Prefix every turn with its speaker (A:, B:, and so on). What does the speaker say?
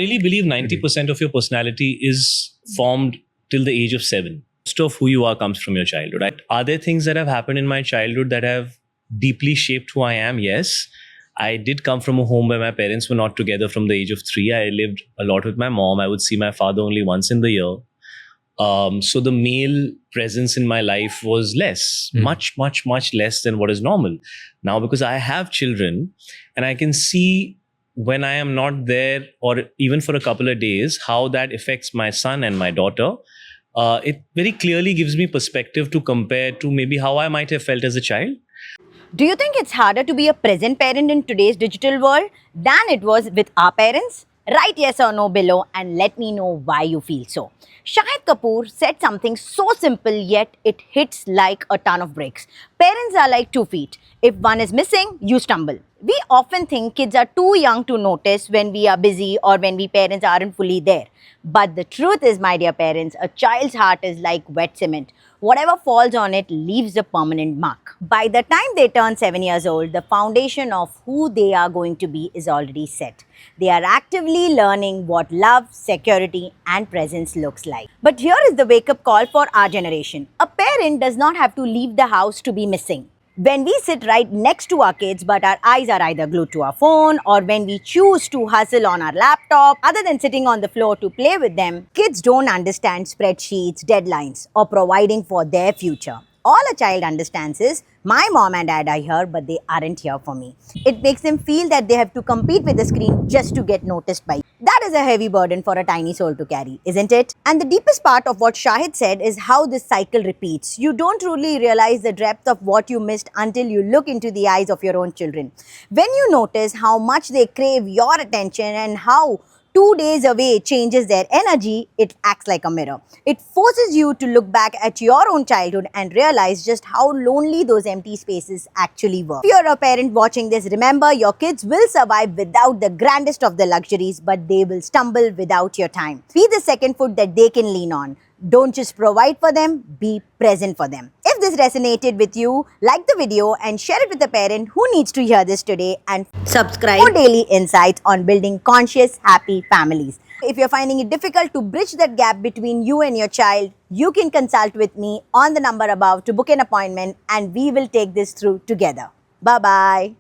A: I really believe 90% of your personality is formed till the age of 7. Most of who you are comes from your childhood. Are there things that have happened in my childhood that have deeply shaped who I am? Yes. I did come from a home where my parents were not together from the age of 3. I lived a lot with my mom. I would see my father only once in the year. So the male presence in my life was less, much less than what is normal. Now, because I have children and I can see when I am not there or even for a couple of days, how that affects my son and my daughter, it very clearly gives me perspective to compare to maybe how I might have felt as a child.
B: Do you think it's harder to be a present parent in today's digital world than it was with our parents? Write yes or no below and let me know why you feel so. Shahid Kapoor said something so simple yet it hits like a ton of bricks. Parents are like 2 feet. If one is missing, you stumble. We often think kids are too young to notice when we are busy or when we parents aren't fully there. But the truth is, my dear parents, a child's heart is like wet cement. Whatever falls on it leaves a permanent mark. By the time they turn 7 years old, the foundation of who they are going to be is already set. They are actively learning what love, security, and presence looks like. But here is the wake-up call for our generation. A parent does not have to leave the house to be missing. When we sit right next to our kids but our eyes are either glued to our phone, or when we choose to hustle on our laptop other than sitting on the floor to play with them, kids don't understand spreadsheets, deadlines, or providing for their future. All a child understands is, my mom and dad are here but they aren't here for me. It makes them feel that they have to compete with the screen just to get noticed by you. That is a heavy burden for a tiny soul to carry, isn't it? And the deepest part of what Shahid said is how this cycle repeats. You don't truly realize the depth of what you missed until you look into the eyes of your own children. When you notice how much they crave your attention and how 2 days away changes their energy, it acts like a mirror. It forces you to look back at your own childhood and realize just how lonely those empty spaces actually were. If you're a parent watching this, remember your kids will survive without the grandest of the luxuries, but they will stumble without your time. Be the second foot that they can lean on. Don't just provide for them, be present for them. If this resonated with you, like the video and share it with a parent who needs to hear this today, and subscribe for daily insights on building conscious, happy families. If you're finding it difficult to bridge that gap between you and your child, you can consult with me on the number above to book an appointment and we will take this through together. Bye-bye.